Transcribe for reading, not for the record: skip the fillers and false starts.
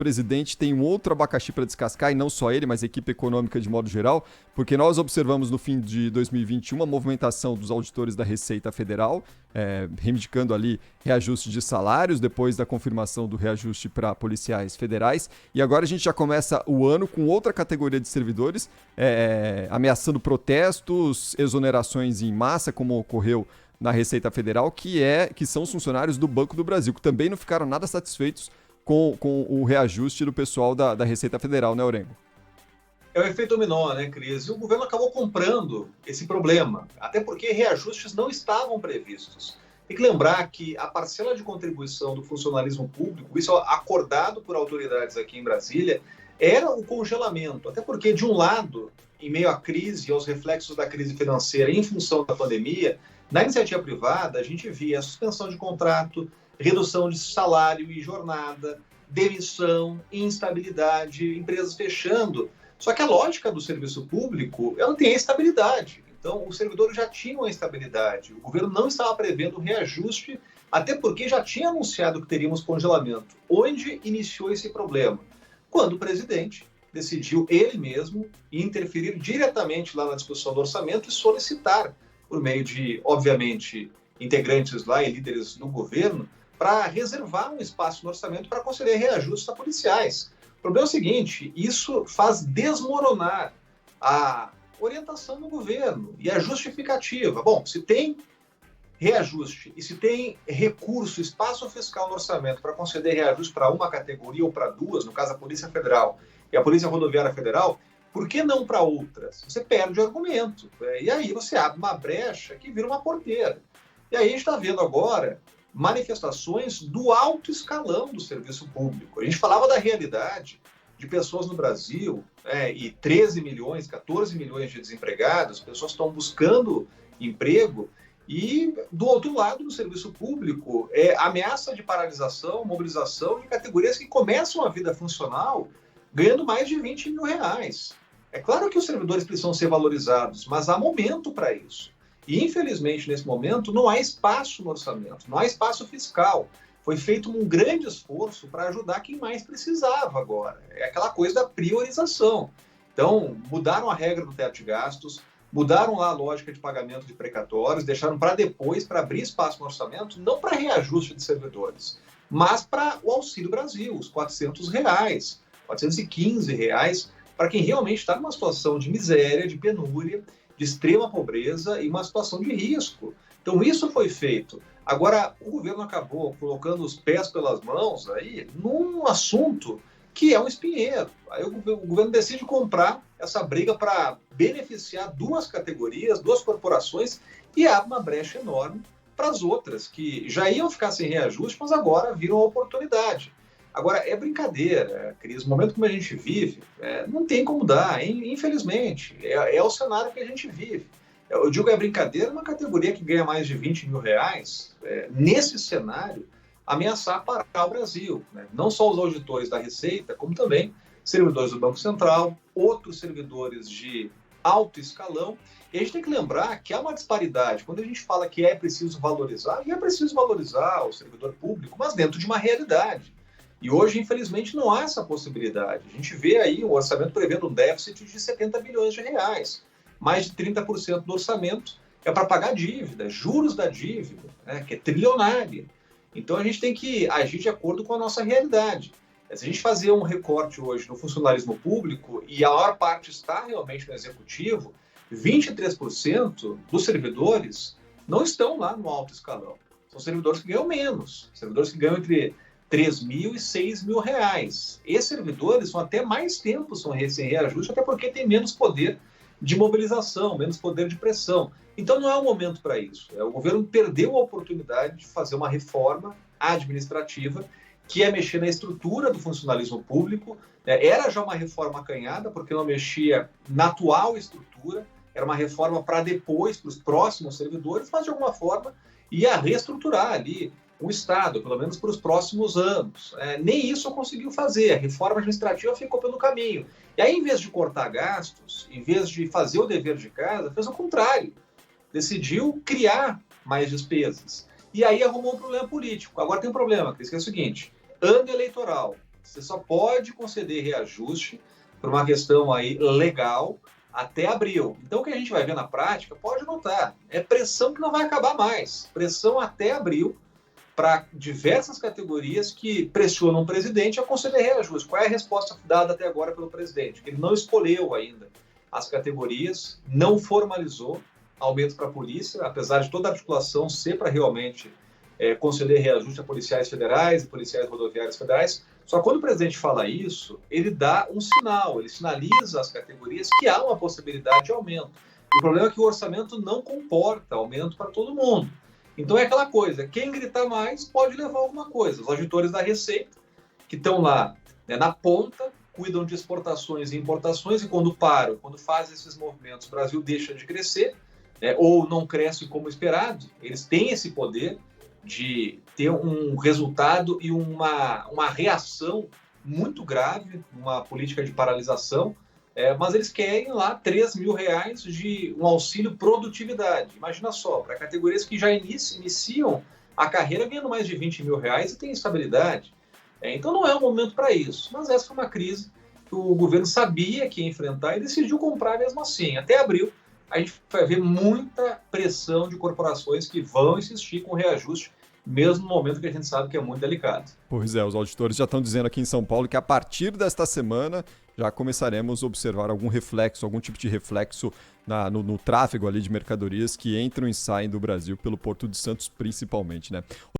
presidente tem um outro abacaxi para descascar, e não só ele, mas a equipe econômica de modo geral, porque nós observamos no fim de 2021 a movimentação dos auditores da Receita Federal, reivindicando ali reajuste de salários, depois da confirmação do reajuste para policiais federais, e agora a gente já começa o ano com outra categoria de servidores, ameaçando protestos, exonerações em massa, como ocorreu na Receita Federal, que são os funcionários do Banco do Brasil, que também não ficaram nada satisfeitos com o reajuste do pessoal da Receita Federal, né, Orengo? É o efeito dominó, né, Cris? E o governo acabou comprando esse problema, até porque reajustes não estavam previstos. Tem que lembrar que a parcela de contribuição do funcionalismo público, isso acordado por autoridades aqui em Brasília, era o congelamento. Até porque, de um lado, em meio à crise e aos reflexos da crise financeira em função da pandemia, na iniciativa privada, a gente via a suspensão de contrato, redução de salário e jornada, demissão, instabilidade, empresas fechando. Só que a lógica do serviço público, ela tem a estabilidade. Então, os servidores já tinham a estabilidade. O governo não estava prevendo reajuste, até porque já tinha anunciado que teríamos congelamento. Onde iniciou esse problema? Quando o presidente decidiu ele mesmo interferir diretamente lá na discussão do orçamento e solicitar, por meio de, obviamente, integrantes lá e líderes do governo, para reservar um espaço no orçamento para conceder reajustes a policiais. O problema é o seguinte, isso faz desmoronar a orientação do governo e a justificativa. Bom, se tem reajuste e se tem recurso, espaço fiscal no orçamento para conceder reajuste para uma categoria ou para duas, no caso a Polícia Federal e a Polícia Rodoviária Federal, por que não para outras? Você perde o argumento. E aí você abre uma brecha que vira uma porteira. E aí a gente está vendo agora manifestações do alto escalão do serviço público. A gente falava da realidade de pessoas no Brasil, e 13 milhões, 14 milhões de desempregados, pessoas estão buscando emprego, e do outro lado do serviço público, ameaça de paralisação, mobilização de categorias que começam a vida funcional ganhando mais de 20 mil reais. É claro que os servidores precisam ser valorizados, mas há momento para isso. E, infelizmente, nesse momento, não há espaço no orçamento, não há espaço fiscal. Foi feito um grande esforço para ajudar quem mais precisava agora. É aquela coisa da priorização. Então, mudaram a regra do teto de gastos, mudaram lá a lógica de pagamento de precatórios, deixaram para depois, para abrir espaço no orçamento, não para reajuste de servidores, mas para o Auxílio Brasil, os R$400, R$415, para quem realmente está numa situação de miséria, de penúria, de extrema pobreza e uma situação de risco. Então, isso foi feito. Agora, o governo acabou colocando os pés pelas mãos aí num assunto que é um espinheiro. Aí o governo decide comprar essa briga para beneficiar duas categorias, duas corporações, e abre uma brecha enorme para as outras, que já iam ficar sem reajuste, mas agora viram a oportunidade. Agora, é brincadeira, Cris, no momento como a gente vive, não tem como dar, infelizmente. É o cenário que a gente vive. Eu digo que é brincadeira, uma categoria que ganha mais de 20 mil reais, nesse cenário, ameaçar parar o Brasil. Né? Não só os auditores da Receita, como também servidores do Banco Central, outros servidores de alto escalão. E a gente tem que lembrar que há uma disparidade. Quando a gente fala que é preciso valorizar, e é preciso valorizar o servidor público, mas dentro de uma realidade. E hoje, infelizmente, não há essa possibilidade. A gente vê aí o orçamento prevendo um déficit de 70 bilhões de reais. Mais de 30% do orçamento é para pagar dívida, juros da dívida, né, que é trilionária. Então, a gente tem que agir de acordo com a nossa realidade. Se a gente fazer um recorte hoje no funcionalismo público, e a maior parte está realmente no executivo, 23% dos servidores não estão lá no alto escalão. São servidores que ganham menos, servidores que ganham entre 3 mil e 6 mil reais. Esses servidores são até mais tempo sem reajuste, até porque tem menos poder de mobilização, menos poder de pressão. Então não é o momento para isso. O governo perdeu a oportunidade de fazer uma reforma administrativa, que é mexer na estrutura do funcionalismo público. Era já uma reforma acanhada, porque não mexia na atual estrutura, era uma reforma para depois, para os próximos servidores, mas de alguma forma ia reestruturar ali o Estado, pelo menos para os próximos anos. Nem isso conseguiu fazer, a reforma administrativa ficou pelo caminho. E aí, em vez de cortar gastos, em vez de fazer o dever de casa, fez o contrário. Decidiu criar mais despesas. E aí arrumou um problema político. Agora tem um problema, Cris, que é o seguinte: ano eleitoral, Você só pode conceder reajuste por uma questão aí legal até abril. Então, o que a gente vai ver na prática, pode notar, é pressão que não vai acabar mais. Pressão até abril para diversas categorias que pressionam o presidente a conceder reajuste. Qual é a resposta dada até agora pelo presidente? Ele não escolheu ainda as categorias, não formalizou aumento para a polícia, apesar de toda a articulação ser para realmente conceder reajuste a policiais federais e policiais rodoviários federais. Só que quando o presidente fala isso, ele dá um sinal, ele sinaliza às categorias que há uma possibilidade de aumento. O problema é que o orçamento não comporta aumento para todo mundo. Então é aquela coisa, quem gritar mais pode levar alguma coisa. Os auditores da Receita, que estão lá na ponta, cuidam de exportações e importações, e quando param, quando fazem esses movimentos, o Brasil deixa de crescer, ou não cresce como esperado. Eles têm esse poder de ter um resultado e uma reação muito grave, uma política de paralisação, mas eles querem lá R$3.000 de um auxílio produtividade. Imagina só, para categorias que já iniciam a carreira ganhando mais de R$20.000 e tem estabilidade. Então não é o momento para isso, mas essa foi uma crise que o governo sabia que ia enfrentar e decidiu comprar mesmo assim. Até abril, a gente vai ver muita pressão de corporações que vão insistir com reajuste, mesmo no momento que a gente sabe que é muito delicado. Pois é, os auditores já estão dizendo aqui em São Paulo que a partir desta semana já começaremos a observar algum reflexo, algum tipo de reflexo no tráfego ali de mercadorias que entram e saem do Brasil pelo Porto de Santos principalmente, né?